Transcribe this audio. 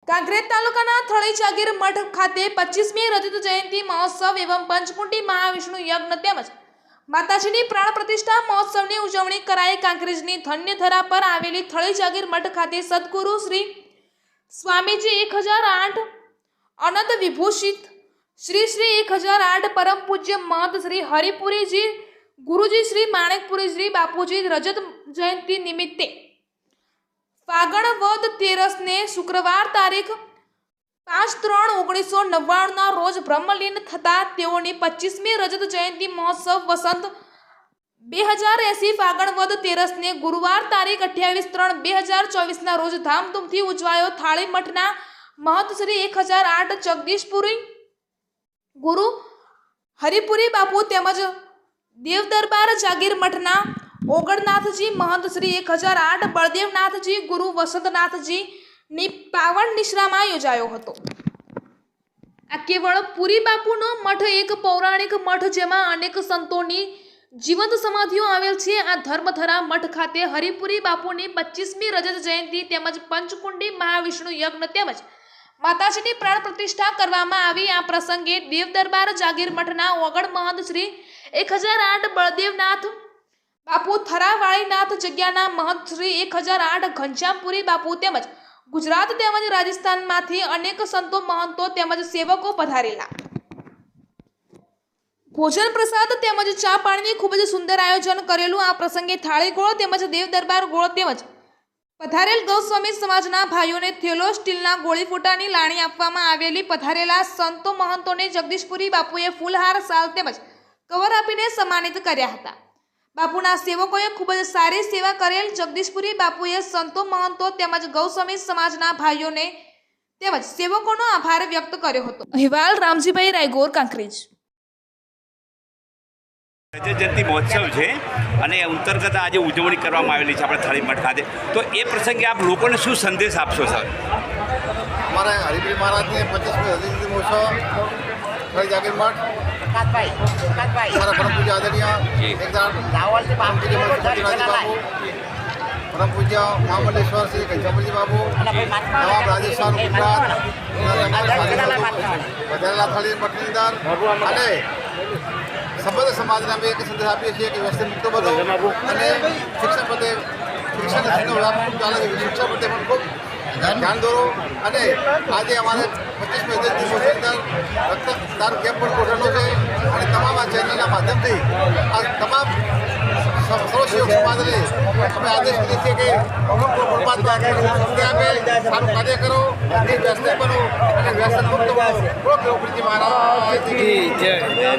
કાંકરેજ તાલુકાના થળી જાગીર મઠ ખાતે 25મી રજત જયંતિ મહોત્સવ એવં પંચકુંડી મહાવિષ્ણુ યજ્ઞ તેમજ માતાજીની પ્રાણ પ્રતિષ્ઠા મહોત્સવની ઉજવણી કરાઈ। કાંકરેજની ધન્યધરા પર આવેલી થળી જાગીર મઠ ખાતે સદગુરુ શ્રી સ્વામીજી 1008 અનંત વિભૂષિત શ્રી 1008 પરમ પૂજ્ય મહંત શ્રી હરિપુરીજી ગુરુજી શ્રી માણેકપુરીજી બાપુજી રજત જયંતિ નિમિત્તે फागण वद 13 ने शुक्रवार तारीख 5/3/1999 रोज ब्रह्मलीन थता तेओनी 25મી रजत जयंती महोत्सव वसंत 2080 फागण वद 13 ने गुरुवार तारीख 28/3/2024 रोज धामधूमथी उजवायो। थाળી મઠના महंत श्री 1008 जगदीशपुरी गुरु हरिपुरी बापू तेमज देव दरबार जागीर मठना ओगणनाथजी महंत श्री 1008 बलदेवनाथजी गुरु वसंतनाथजी ની પાવન નિશ્રામાં યોજાયો હતો। આ કેવળ પુરી બાપુનો મઠ એક પૌરાણિક મઠ જેમાં અનેક સંતોની જીવંત સમાધિઓ આવેલ છે। આ ધર્મધરા મઠ ખાતે હરિપુરી બાપુની 25મી રજત જયંતિ તેમજ પંચકુંડી મહાવિષ્ણુ યજ્ઞ તેમજ માતાજીની પ્રાણ પ્રતિષ્ઠા કરવામાં આવી। આ પ્રસંગે દેવ દરબાર જાગીર મઠના ઓગણ મહંત શ્રી 1008 બળદેવનાથ बापू थरावाळीनाथ जग्याना महंत श्री 1008 घनश्यामपुरी बापू तेमज गुजरात तेमज राजस्थान मांथी अनेक संतो महंतो तेमज सेवको पधारेला। भोजन प्रसाद तेमज चा पाणीनी खूब ज सुंदर आयोजन करेलुं। आ प्रसंगे थाળી ગોળ तेमज देव दरबार ગોળ तेमज पधारेल गौस्वामी समाजना भाईओने थेलो स्टीलना गोळी फूटानी लाणी आपवामां आवेली। पधारेला संतो महंतोने जगदीशपुरी बापूए फूलहार साल तेमज कवर आपीने सम्मानित कर्या हता। बापूना सेवकोए खूब ज सारी सेवा करेल। जगदीशपुरी बापूए संतो महंतो तेमज गौस्वामी समाजना भाईओने तेमज सेवकोनो आभार व्यक्त कर्यो हतो। अहेवाल रामजीभाई रायगोर कांकरेज। रजत जयंती महोत्सव है અને અંતર્ગત આજે ઉજવણી કરવામાં આવેલી છે આપણે થાળી મઠ ખાતે। તો એ પ્રસંગે આપ લોકોને શું સંદેશ આપશો સર? हमारे हरिपुरी महाराज ने 25वीं रजत जयंती महोत्सव थाળી जागीर मठ हमारा परम पूज्य आदरणीय परम पूज्य महामंडलेश्वर श्री घनश्यामपुरी बाबू नवाब राजस्थान गुजरात વધારેલા થાળી મઠની અંદર સંબંધ સમાજને અમે એક સંદેશ આપીએ છીએ કે વ્યસન મુક્ત બનો અને શિક્ષણ પ્રત્યે શિક્ષણ વ્યાપ ખૂબ ચાલે છે। શિક્ષણ પ્રત્યે પણ ખૂબ ધ્યાન દોરો અને આજે અમારે 25મી રજત દિવસની અંદર રક્તદાન કેમ્પ પણ ગોઠવેલો છે અને તમામ આ ચેનલના માધ્યમથી આ તમામ સર્વસેવક સમાજને અમે આદેશ કરીએ છીએ કે પરમાત્મા આપે સારું કાર્ય કરો, વ્યસન બનો અને વ્યસન મુક્ત બનો। બોલો પ્રિયજી મહારાજ કી જય।